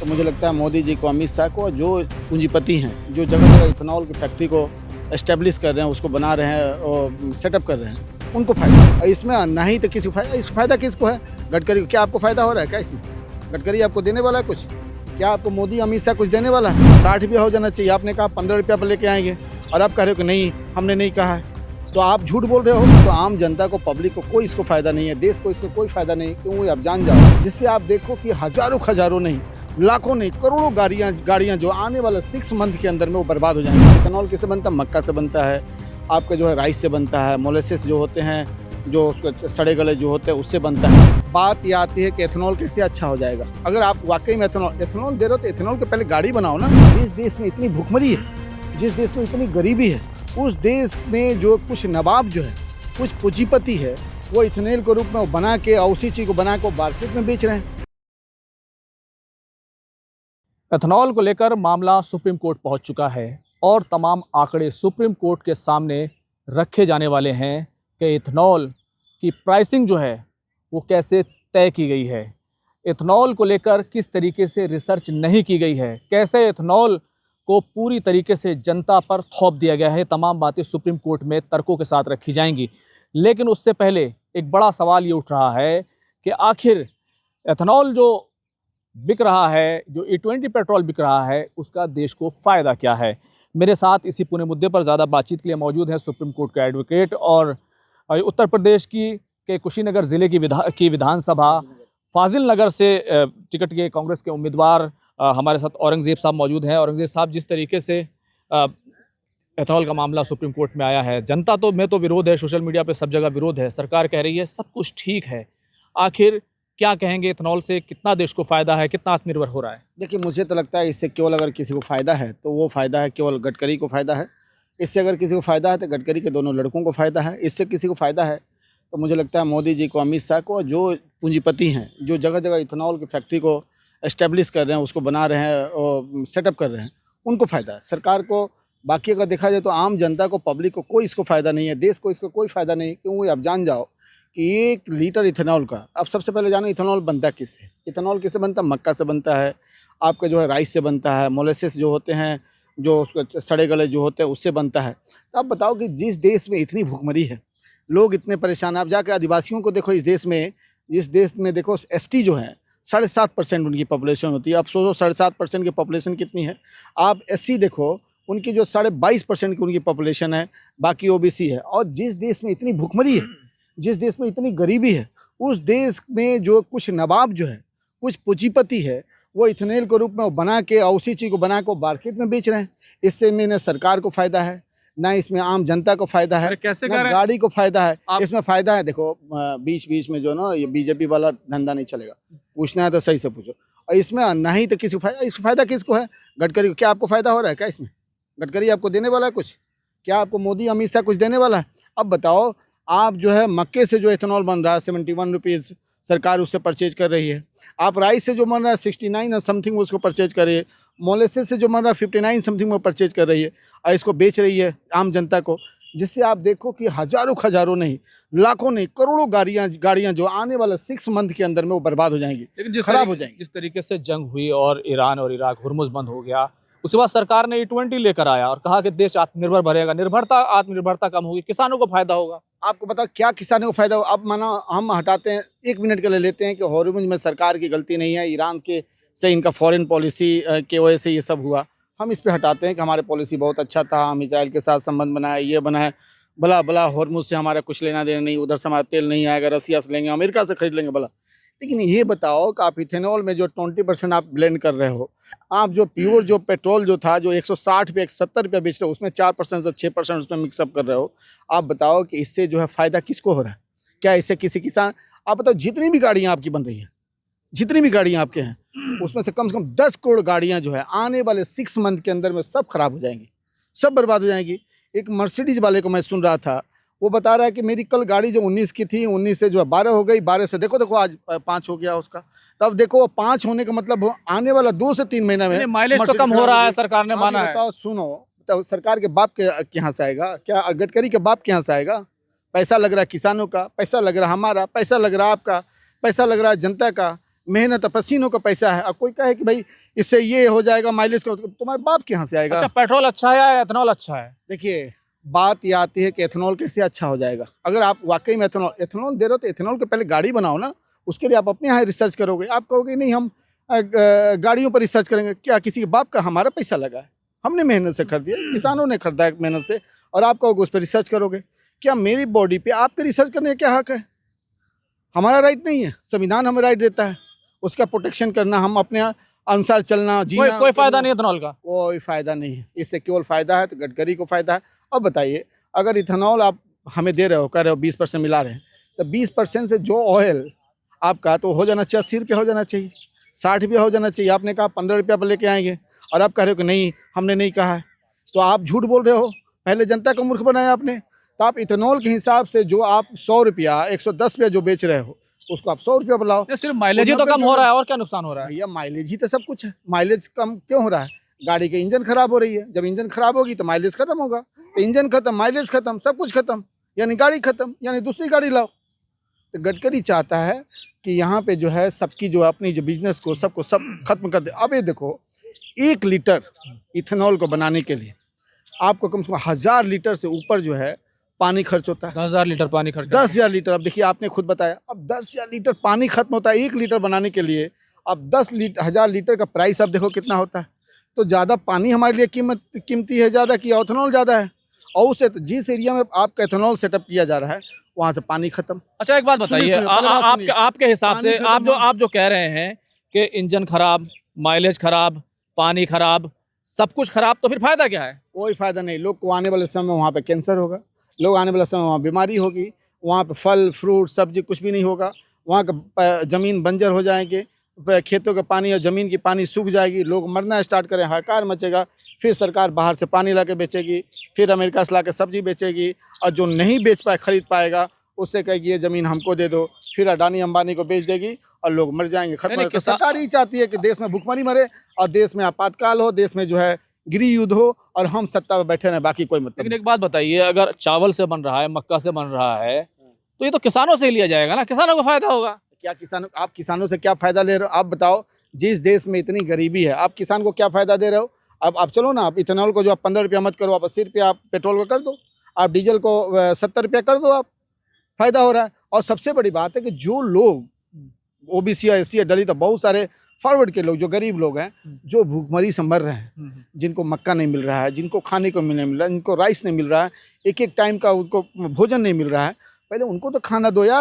तो मुझे लगता है मोदी जी को, अमित शाह को, जो पूंजीपति हैं, जो जगह जगह इथेनॉल की फैक्ट्री को एस्टेब्लिश कर रहे हैं, उसको बना रहे हैं और सेटअप कर रहे हैं, उनको फ़ायदा। इसमें ना ही तो किसी को फ़ायदा, इस फ़ायदा किसको है? गडकरी को। क्या आपको फ़ायदा हो रहा है क्या इसमें? गडकरी आपको देने वाला है कुछ? क्या आपको मोदी अमित शाह कुछ देने वाला है? 60 रुपया हो जाना चाहिए। आपने कहा 15 रुपया पर लेके आएंगे और आप कह रहे हो कि नहीं, हमने नहीं कहा है। तो आप झूठ बोल रहे हो। तो आम जनता को, पब्लिक को कोई इसको फ़ायदा नहीं है, देश को इसको कोई फ़ायदा नहीं। क्यों? आप जान जाओ, जिससे आप देखो कि हज़ारों नहीं, लाखों नहीं, करोड़ों गाड़ियाँ जो आने वाले 6 मंथ के अंदर में वो बर्बाद हो जाएंगी। इथेनॉल किससे बनता है? मक्का से बनता है, आपका जो है राइस से बनता है, मोलेसेस जो होते हैं, जो उसके सड़े गले जो होते हैं, उससे बनता है। बात ये आती है कि एथेनॉल कैसे अच्छा हो जाएगा। अगर आप वाकई में एथेनॉल दे रहे हो तो एथेनॉल के पहले गाड़ी बनाओ ना। जिस देश में इतनी भूखमरी है, जिस देश में इतनी गरीबी है, उस देश में जो कुछ नवाब जो है, कुछ पूंजीपति है, वो इथेनॉल के रूप में वो बना के और उसी चीज़ को बना के मार्केट में बेच रहे हैं। एथेनॉल को लेकर मामला सुप्रीम कोर्ट पहुंच चुका है और तमाम आंकड़े सुप्रीम कोर्ट के सामने रखे जाने वाले हैं कि एथेनॉल की प्राइसिंग जो है वो कैसे तय की गई है, एथेनॉल को लेकर किस तरीके से रिसर्च नहीं की गई है, कैसे एथेनॉल को पूरी तरीके से जनता पर थोप दिया गया है। तमाम बातें सुप्रीम कोर्ट में तर्कों के साथ रखी जाएंगी। लेकिन उससे पहले एक बड़ा सवाल ये उठ रहा है कि आखिर एथेनॉल जो बिक रहा है, जो E20 पेट्रोल बिक रहा है, उसका देश को फ़ायदा क्या है। मेरे साथ इसी पूरे मुद्दे पर ज़्यादा बातचीत के लिए मौजूद है सुप्रीम कोर्ट के एडवोकेट और उत्तर प्रदेश के कुशीनगर ज़िले की विधानसभा फाजिल नगर से टिकट के कांग्रेस के उम्मीदवार हमारे साथ औरंगज़ेब साहब मौजूद हैं। औरंगज़ेब साहब, जिस तरीके से एथेनॉल का मामला सुप्रीम कोर्ट में आया है, जनता तो में तो विरोध है, सोशल मीडिया पे सब जगह विरोध है, सरकार कह रही है सब कुछ ठीक है। आखिर क्या कहेंगे, एथेनॉल से कितना देश को फ़ायदा है, कितना आत्मनिर्भर हो रहा है? देखिए, मुझे तो लगता है इससे केवल अगर किसी को फ़ायदा है तो वो फ़ायदा है केवल गडकरी को फ़ायदा है। इससे अगर किसी को फ़ायदा है तो गडकरी के दोनों लड़कों को फ़ायदा है। इससे किसी को फ़ायदा है तो मुझे लगता है मोदी जी को, अमित शाह को, जो पूंजीपति हैं, जो जगह जगह इथेनॉल की फैक्ट्री को एस्टेब्लिश कर रहे हैं, उसको बना रहे हैं और सेटअप कर रहे हैं, उनको फ़ायदा है। सरकार को, बाकी अगर देखा जाए तो आम जनता को, पब्लिक को कोई इसको फ़ायदा नहीं है, देश को इसको कोई फ़ायदा नहीं। क्यों? आप जान जाओ कि 1 लीटर इथेनॉल का, अब सबसे पहले जानो इथेनॉल बनता किससे? इथेनॉल किससे बनता है? मक्का से बनता है, आपका जो है राइस से बनता है, मोलेसेस जो होते हैं, जो उसके सड़े गले जो होते हैं, उससे बनता है। तो आप बताओ कि जिस देश में इतनी भूखमरी है, लोग इतने परेशान, आप जाके आदिवासियों को देखो, इस देश में देखो, एसटी जो है 7.5% उनकी पॉपुलेशन होती है। आप सोचो 7.5% की पॉपुलेशन कितनी है। आप एससी देखो, उनकी जो 22.5% की उनकी पॉपुलेशन है, बाकी ओबीसी है। और जिस देश में इतनी भूखमरी है, जिस देश में इतनी गरीबी है, उस देश में जो कुछ नवाब जो है, कुछ पूंजीपति है, वो इथेनॉल के रूप में वो बना के और उसी चीज़ को बना के मार्केट में बेच रहे हैं। इससे में न सरकार को फ़ायदा है, ना इसमें आम जनता को फ़ायदा है, कैसे ना गाड़ी को फ़ायदा है। इसमें फ़ायदा है, देखो बीच-बीच में जो ना ये बीजेपी वाला धंधा नहीं चलेगा। पूछना है तो सही से पूछो। और इसमें ना ही तो किसी को फ़ायदा, इस फ़ायदा किसको है? गडकरी को। क्या आपको फ़ायदा हो रहा है क्या इसमें? गडकरी आपको देने वाला है कुछ? क्या आपको मोदी अमित शाह कुछ देने वाला है? अब बताओ, आप जो है मक्के से जो एथेनॉल बन रहा है 71 रुपीज़ सरकार उससे परचेज कर रही है। आप राइस से जो बन रहा है 69 और समथिंग उसको परचेज कर रही है। मोलेसेस से जो बन रहा है 59 समथिंग वो परचेज कर रही है और इसको बेच रही है आम जनता को। जिससे आप देखो कि हज़ारों नहीं, लाखों नहीं, करोड़ों गाड़ियाँ जो आने वाले 6 मंथ के अंदर में वो बर्बाद हो जाएँगी, लेकिन खराब हो जाएँगी। जिस तरीके से जंग हुई और ईरान और इराक हुर्मुज़ बंद हो गया, उसके बाद सरकार ने E20 लेकर आया और कहा कि देश आत्मनिर्भर बनेगा, आत्मनिर्भरता कम होगी, किसानों को फायदा होगा। आपको पता क्या किसानों को फ़ायदा हो? अब माना हम हटाते हैं, 1 मिनट के लिए लेते हैं कि हॉर्मुज़ में सरकार की गलती नहीं है, ईरान के से इनका फॉरेन पॉलिसी के वजह से ये सब हुआ। हम इस पे हटाते हैं कि हमारे पॉलिसी बहुत अच्छा था, हम इज़राइल के साथ संबंध बनाए, ये बनाए, भला हॉर्मुज़ से हमारा कुछ लेना-देना नहीं, उधर से हमारा तेल नहीं आएगा, रसिया से लेंगे, अमेरिका से खरीद लेंगे भला। लेकिन ये बताओ कि आप इथेनॉल में जो 20% आप ब्लेंड कर रहे हो, आप जो प्योर जो पेट्रोल जो था, जो 160 पे 170 रुपया बेच रहे हो, उसमें 4% से 6% उसमें मिक्सअप कर रहे हो। आप बताओ कि इससे जो है फ़ायदा किसको हो रहा है? क्या इससे किसी किसान, आप बताओ जितनी भी गाड़ियाँ आपकी बन रही हैं, जितनी भी गाड़ियाँ आपके हैं, उसमें से कम 10 करोड़ गाड़ियाँ जो है आने वाले 6 मंथ के अंदर में सब खराब हो जाएँगी, सब बर्बाद हो जाएँगी। एक मर्सिडीज़ वाले को मैं सुन रहा था, वो बता रहा है कि मेरी कल गाड़ी जो 19 की थी, 19 से जो है 12 हो गई, 12 से देखो आज 5 हो गया उसका। तब देखो 5 होने का मतलब आने वाला 2 से 3 महीने में माइलेज तो कम हो रहा है, सरकार ने माना है। बताओ, सुनो, तो सरकार के बाप के यहाँ से आएगा क्या? गडकरी के बाप के यहाँ से आएगा? पैसा लग रहा है किसानों का, पैसा लग रहा है हमारा, पैसा लग रहा है आपका, पैसा लग रहा है जनता का। मेहनत है, पसीनों का पैसा है। अब कोई कहे कि भाई इससे ये हो जाएगा माइलेज का, तुम्हारे बाप के यहाँ से आएगा। अच्छा, पेट्रोल अच्छा है या एथनॉल अच्छा है? देखिए, बात ये आती है कि एथेनॉल कैसे अच्छा हो जाएगा। अगर आप वाकई में एथेनॉल दे रहे हो तो एथेनॉल के पहले गाड़ी बनाओ ना, उसके लिए आप अपने यहाँ रिसर्च करोगे। आप कहोगे नहीं हम गाड़ियों पर रिसर्च करेंगे, क्या किसी के बाप का हमारा पैसा लगा है? हमने मेहनत से खरीदी है, किसानों ने खरीदा है मेहनत से, और आप कहोगे उस पर रिसर्च करोगे। क्या मेरी बॉडी पे आपके रिसर्च करने का क्या हक है? हमारा राइट नहीं है? संविधान हमें राइट देता है उसका प्रोटेक्शन करना, हम अपने अनुसार चलना जीना। कोई फायदा नहीं एथनॉल का? कोई फायदा नहीं है। इससे केवल फायदा है तो गडकरी को फायदा है। अब बताइए, अगर इथेनॉल आप हमें दे रहे हो, कह रहे हो 20% मिला रहे हैं, तो 20% से जो ऑयल आपका तो हो जाना चाहिए 80 रुपया हो जाना चाहिए, 60 रुपया हो जाना चाहिए। आपने कहा 15 रुपया पर लेके आएंगे, और आप कह रहे हो कि नहीं हमने नहीं कहा है, तो आप झूठ बोल रहे हो। पहले जनता को मूर्ख बनाया आपने। तो आप इथेनॉल के हिसाब से जो आप 100 रुपया 110 रुपया जो बेच रहे हो, उसको आप 100 रुपया बुलाओ। ये सिर्फ माइलेज ही तो कम हो रहा है, और क्या नुकसान हो रहा है? भैया माइलेज ही तो सब कुछ है। माइलेज कम क्यों हो रहा है? गाड़ी के इंजन खराब हो रही है। जब इंजन खराब होगी तो माइलेज खत्म होगा, तो इंजन खत्म, माइलेज खत्म, सब कुछ खत्म, यानी गाड़ी खत्म, यानी दूसरी गाड़ी लाओ। तो गडकरी चाहता है कि यहाँ पे जो है सबकी जो अपनी जो बिजनेस को सबको सब खत्म कर दे। अब ये देखो, 1 लीटर इथेनॉल को बनाने के लिए आपको कम से कम 1000 लीटर से ऊपर जो है पानी खर्च होता है। 10,000 लीटर पानी खर्च? 10,000 लीटर। अब देखिए, आपने खुद बताया, अब 10,000 लीटर पानी खत्म होता है 1 लीटर बनाने के लिए। अब 10,000 लीटर का प्राइस अब देखो कितना होता है। तो ज़्यादा पानी हमारे लिए कीमती है ज़्यादा, कि एथेनॉल ज़्यादा है? और उसे जिस एरिया में आपका एथेनॉल सेटअप किया जा रहा है वहाँ से पानी खत्म। अच्छा, एक बात बताइए, सुनिए, पहले बात सुनिए। आपके हिसाब पानी से खत्म आप जो कह रहे हैं कि इंजन खराब, माइलेज खराब, पानी खराब, सब कुछ खराब, तो फिर फायदा क्या है? कोई फायदा नहीं। लोग को आने वाले समय में वहाँ पे कैंसर होगा, लोग आने वाले समय में वहाँ बीमारी होगी, वहाँ पे फल फ्रूट सब्जी कुछ भी नहीं होगा, वहाँ का ज़मीन बंजर हो जाएंगे, खेतों का पानी और ज़मीन की पानी सूख जाएगी, लोग मरना स्टार्ट करें, हाहाकार मचेगा। फिर सरकार बाहर से पानी ला के बेचेगी, फिर अमेरिका से ला के सब्जी बेचेगी, और जो नहीं बेच पाए खरीद पाएगा उससे कहेगी ये ज़मीन हमको दे दो, फिर अडानी अंबानी को बेच देगी और लोग मर जाएंगे, खत्म। तो सरकार ही चाहती है कि देश में भुखमरी मरे और देश में आपातकाल हो, देश में जो है गृह युद्ध हो, और हम सत्ता पर बैठे रहें, बाकी कोई मतलब लेकिन एक बात बताइए, अगर चावल से बन रहा है, मक्का से बन रहा है, तो ये तो किसानों से ही लिया जाएगा ना, किसानों को फायदा होगा। क्या किसानों, आप किसानों से क्या फायदा ले रहे हो? आप बताओ, जिस देश में इतनी गरीबी है, आप किसान को क्या फायदा दे रहे हो? अब आप चलो ना, आप इथेनॉल को जो आप 15 रुपया मत करो, आप 80 रुपया आप पेट्रोल को कर दो, आप डीजल को 70 रुपया कर दो, आप फायदा हो रहा है। और सबसे बड़ी बात है कि जो लोग ओबीसी या एससी या दलित, बहुत सारे फॉरवर्ड के लोग जो गरीब लोग हैं, जो भूखमरी से मर रहे हैं, जिनको मक्का नहीं मिल रहा है, जिनको खाने को नहीं मिल रहा है, जिनको राइस नहीं मिल रहा है, एक एक टाइम का उनको भोजन नहीं मिल रहा है, पहले उनको तो खाना दो यार।